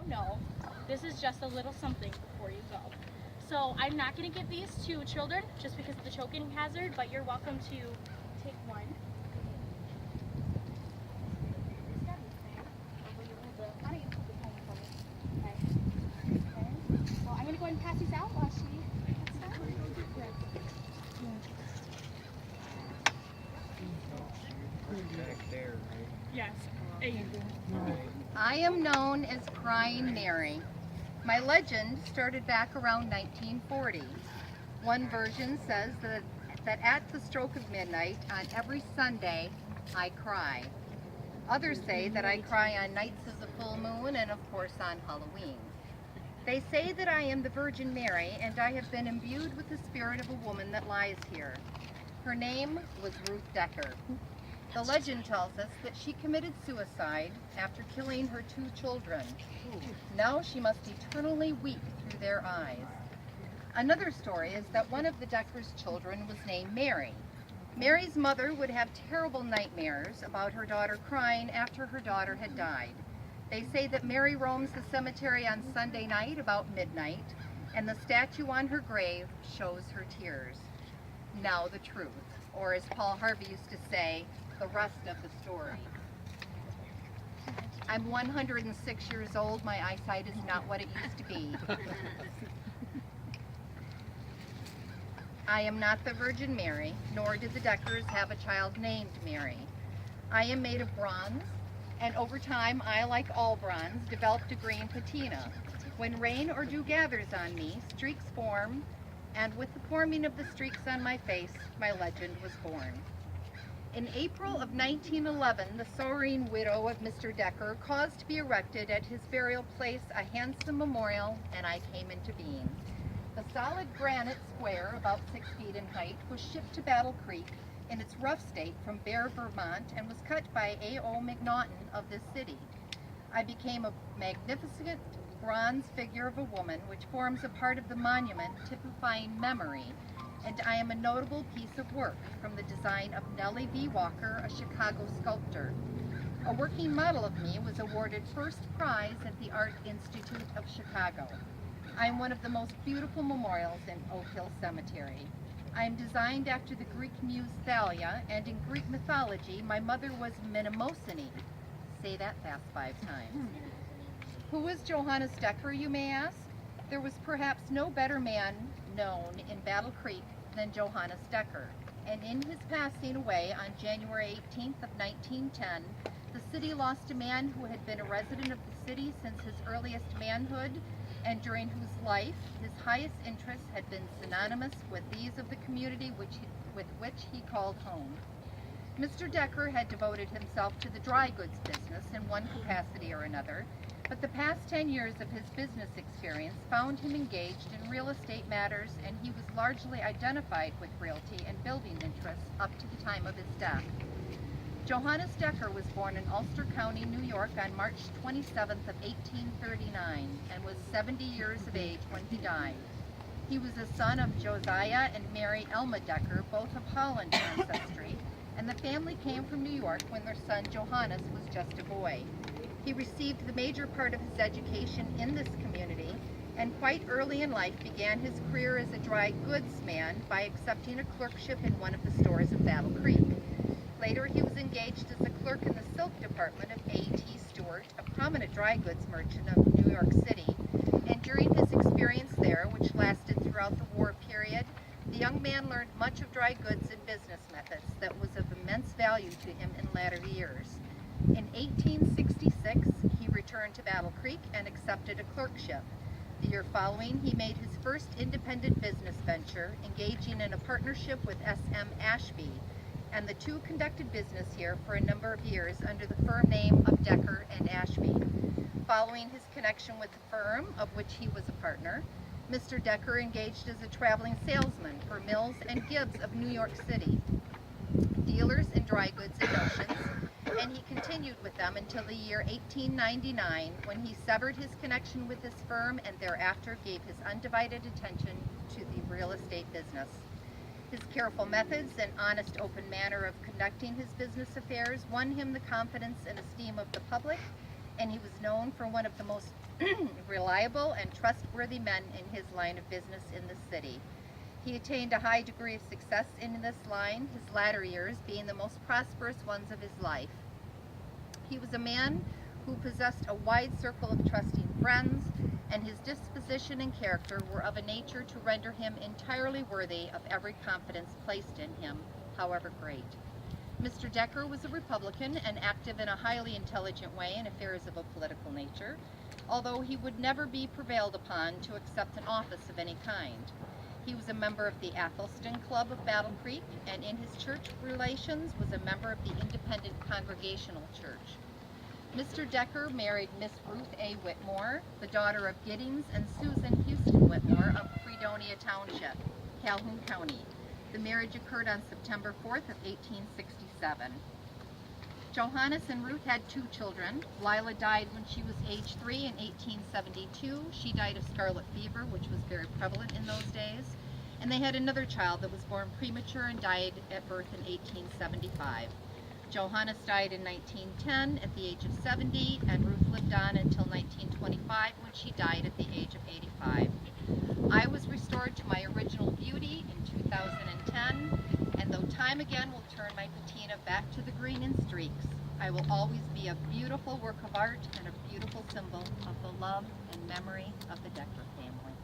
don't know, this is just a little something before you go. So I'm not going to give these to children just because of the choking hazard, but you're welcome to take one. Well, I'm going to go ahead and pass these out while she gets started. Back there, right? Yes. I am known as Crying Mary. My legend started back around 1940. One version says that at the stroke of midnight on every Sunday, I cry. Others say that I cry on nights of the full moon and of course on Halloween. They say that I am the Virgin Mary and I have been imbued with the spirit of a woman that lies here. Her name was Ruth Decker. The legend tells us that she committed suicide after killing her 2 children. Now she must eternally weep through their eyes. Another story is that one of the Deckers' children was named Mary. Mary's mother would have terrible nightmares about her daughter crying after her daughter had died. They say that Mary roams the cemetery on Sunday night about midnight, and the statue on her grave shows her tears. Now the truth, or as Paul Harvey used to say, the rest of the story. I'm 106 years old. My eyesight is not what it used to be. I am not the Virgin Mary, nor did the Deckers have a child named Mary. I am made of bronze, and over time I, like all bronze, developed a green patina. When rain or dew gathers on me, streaks form, and with the forming of the streaks on my face, my legend was born. In April of 1911, the sorrowing widow of Mr. Decker caused to be erected at his burial place a handsome memorial, and I came into being. The solid granite square, about 6 feet in height, was shipped to Battle Creek in its rough state from Bear, Vermont, and was cut by A.O. McNaughton of this city. I became a magnificent bronze figure of a woman, which forms a part of the monument typifying memory, and I am a notable piece of work from the design of Nellie V. Walker, a Chicago sculptor. A working model of me was awarded first prize at the Art Institute of Chicago. I am one of the most beautiful memorials in Oak Hill Cemetery. I am designed after the Greek muse Thalia, and in Greek mythology, my mother was Mnemosyne. Say that fast 5 times. Who is Johannes Decker, you may ask? There was perhaps no better man known in Battle Creek than Johannes Decker, and in his passing away on January 18th of 1910, the city lost a man who had been a resident of the city since his earliest manhood, and during whose life his highest interests had been synonymous with these of the community with which he called home. Mr. Decker had devoted himself to the dry goods business in one capacity or another, but the past 10 years of his business experience found him engaged in real estate matters, and he was largely identified with realty and building interests up to the time of his death. Johannes Decker was born in Ulster County, New York on March 27th of 1839 and was 70 years of age when he died. He was a son of Josiah and Mary Elma Decker, both of Holland ancestry, and the family came from New York when their son Johannes was just a boy. He received the major part of his education in this community, and quite early in life began his career as a dry goods man by accepting a clerkship in one of the stores of Battle Creek. Later, he was engaged as a clerk in the silk department of A.T. Stewart, a prominent dry goods merchant of New York City, and during his experience there, which lasted throughout the war period, the young man learned much of dry goods and business methods that was of immense value to him in latter years. In 1866, he returned to Battle Creek and accepted a clerkship. The year following, he made his first independent business venture, engaging in a partnership with S.M. Ashby, and the two conducted business here for a number of years under the firm name of Decker and Ashby. Following his connection with the firm, of which he was a partner, Mr. Decker engaged as a traveling salesman for Mills and Gibbs of New York City, dealers in dry goods and notions, and he continued with them until the year 1899, when he severed his connection with this firm and thereafter gave his undivided attention to the real estate business. His careful methods and honest, open manner of conducting his business affairs won him the confidence and esteem of the public, and he was known for one of the most reliable and trustworthy men in his line of business in the city. He attained a high degree of success in this line, his latter years being the most prosperous ones of his life. He was a man who possessed a wide circle of trusting friends, and his disposition and character were of a nature to render him entirely worthy of every confidence placed in him, however great. Mr. Decker was a Republican and active in a highly intelligent way in affairs of a political nature, although he would never be prevailed upon to accept an office of any kind. He was a member of the Athelstan Club of Battle Creek, and in his church relations was a member of the Independent Congregational Church. Mr. Decker married Miss Ruth A. Whitmore, the daughter of Giddings and Susan Houston Whitmore of Fredonia Township, Calhoun County. The marriage occurred on September 4th of 1867. Johannes and Ruth had 2 children. Lila died when she was age 3 in 1872. She died of scarlet fever, which was very prevalent in those days. And they had another child that was born premature and died at birth in 1875. Johannes died in 1910 at the age of 70, and Ruth lived on until 1925 when she died at the age of 85. I was restored to my original beauty in 2010, and though time again will turn my patina back to the green in streaks, I will always be a beautiful work of art and a beautiful symbol of the love and memory of the Decker family.